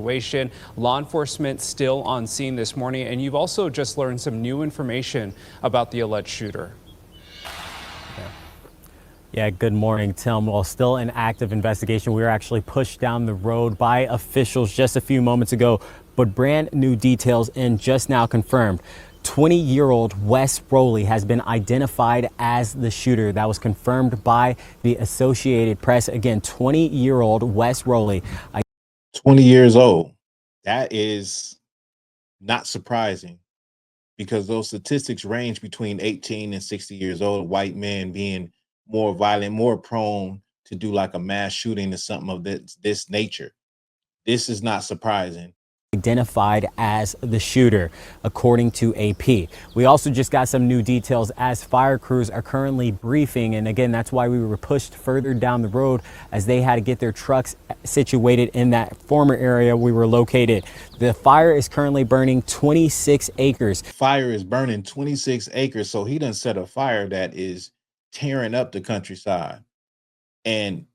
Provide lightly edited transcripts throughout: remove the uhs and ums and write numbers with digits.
situation. Law enforcement still on scene this morning, and you've also just learned some new information about the alleged shooter. Yeah, good morning, Tim. Well, still an active investigation. We were actually pushed down the road by officials just a few moments ago, but brand new details in just now confirmed. 20-year-old Wes Rowley has been identified as the shooter. That was confirmed by the Associated Press. Again, 20-year-old Wes Rowley. 20 years old. That is not surprising because those statistics range between 18 and 60 years old. White men being more violent, more prone to do like a mass shooting or something of this nature. This is not surprising. Identified as the shooter, according to AP. We also just got some new details as fire crews are currently briefing. And again, that's why we were pushed further down the road as they had to get their trucks situated in that former area we were located. The fire is currently burning 26 acres. Fire is burning 26 acres. So he done set a fire that is tearing up the countryside and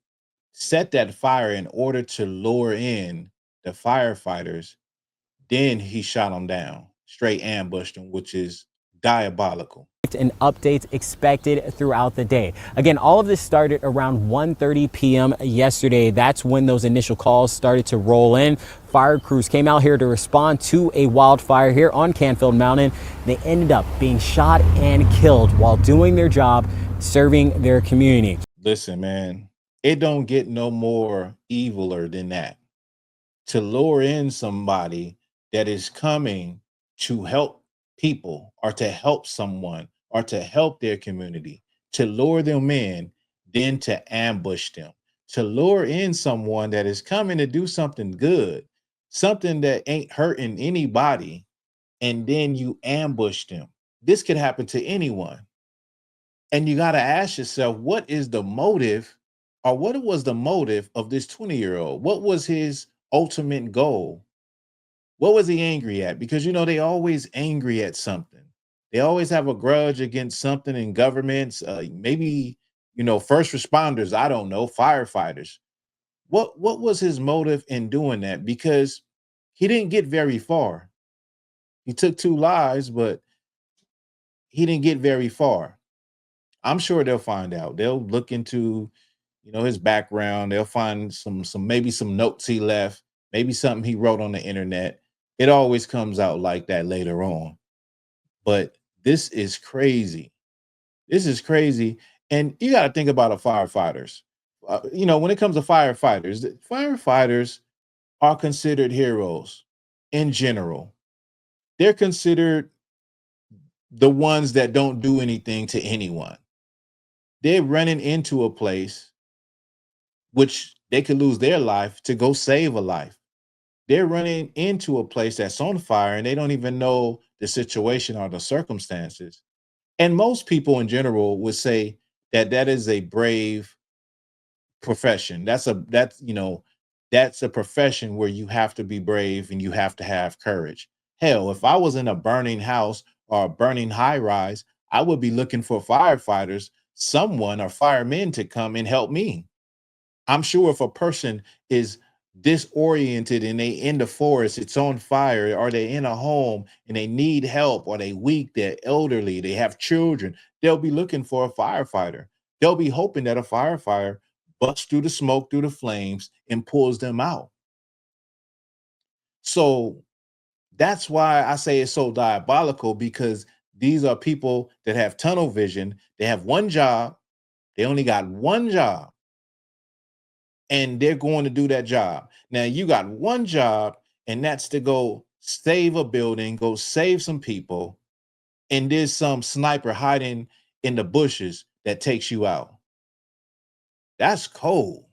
set that fire in order to lure in the firefighters. Then he shot them down, straight ambushed them, which is diabolical. And updates expected throughout the day. Again, all of this started around 1:30 p.m. yesterday. That's when those initial calls started to roll in. Fire crews came out here to respond to a wildfire here on Canfield Mountain. They ended up being shot and killed while doing their job, serving their community. Listen, man, it don't get no more eviler than that. To lure in somebody that is coming to help people or to help someone or to help their community, to lure them in, then to ambush them, to lure in someone that is coming to do something good, something that ain't hurting anybody, and then you ambush them. This could happen to anyone. And you got to ask yourself, what is the motive or what was the motive of this 20-year-old? What was his ultimate goal? What was he angry at? Because, you know, they always angry at something. They always have a grudge against something in governments, maybe, you know, first responders, I don't know, firefighters. What was his motive in doing that? Because he didn't get very far. He took 2 lives, but he didn't get very far. I'm sure they'll find out. They'll look into, you know, his background. They'll find maybe some notes he left, maybe something he wrote on the internet. It always comes out like that later on. But this is crazy. This is crazy. And you got to think about the firefighters. You know, when it comes to firefighters are considered heroes in general. They're considered the ones that don't do anything to anyone. They're running into a place which they could lose their life to go save a life. They're running into a place that's on fire and they don't even know the situation or the circumstances. And most people in general would say that that is a brave profession. That's a profession where you have to be brave and you have to have courage. Hell, if I was in a burning house or a burning high rise, I would be looking for firefighters, someone or firemen to come and help me. I'm sure if a person is disoriented and they in the forest, it's on fire, or they in a home and they need help, or they weak, they're elderly, they have children, they'll be looking for a firefighter. They'll be hoping that a firefighter busts through the smoke, through the flames, and pulls them out. So that's why I say it's so diabolical, because these are people that have tunnel vision. They have one job. They only got one job. And they're going to do that job. Now you got one job, and that's to go save a building, go save some people, and there's some sniper hiding in the bushes that takes you out. That's cold.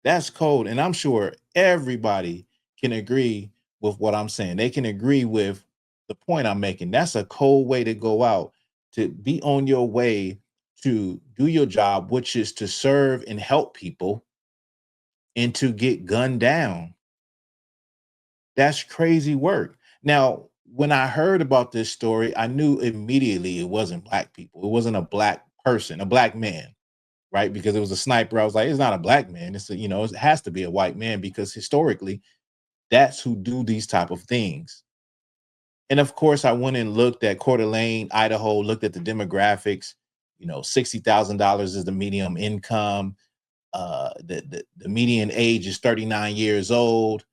That's cold. And I'm sure everybody can agree with what I'm saying. They can agree with the point I'm making. That's a cold way to go out, to be on your way to do your job, which is to serve and help people, and to get gunned down. That's crazy work. Now, when I heard about this story, I knew immediately it wasn't black people. It wasn't a black person, a black man, right? Because it was a sniper. I was like, it's not a black man. It's a, you know, it has to be a white man, because historically That's who do these type of things. And of course, I went and looked at Coeur d'Alene, Idaho, looked at the demographics. You know, $60,000 is the median income. The median age is 39 years old.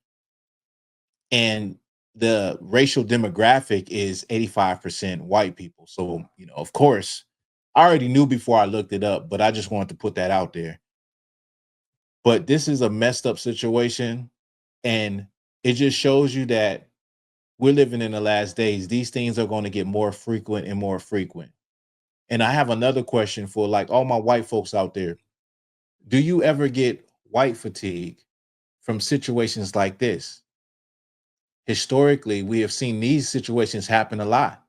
And the racial demographic is 85% white people. So, you know, of course, I already knew before I looked it up, but I just wanted to put that out there. But this is a messed up situation. And it just shows you that we're living in the last days. These things are going to get more frequent and more frequent. And I have another question for like all my white folks out there. Do you ever get white fatigue from situations like this? Historically, we have seen these situations happen a lot.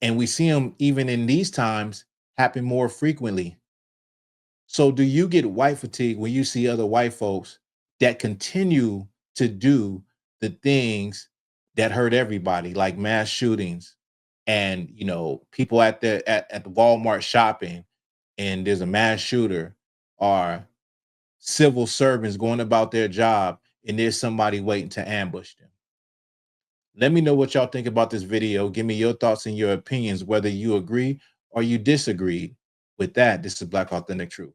And we see them even in these times happen more frequently. So do you get white fatigue when you see other white folks that continue to do the things that hurt everybody, like mass shootings and, you know, people at the Walmart shopping and there's a mass shooter, or civil servants going about their job and there's somebody waiting to ambush them? Let me know what y'all think about this video. Give me your thoughts and your opinions, whether you agree or you disagree with that. This is Black Authentic Truth.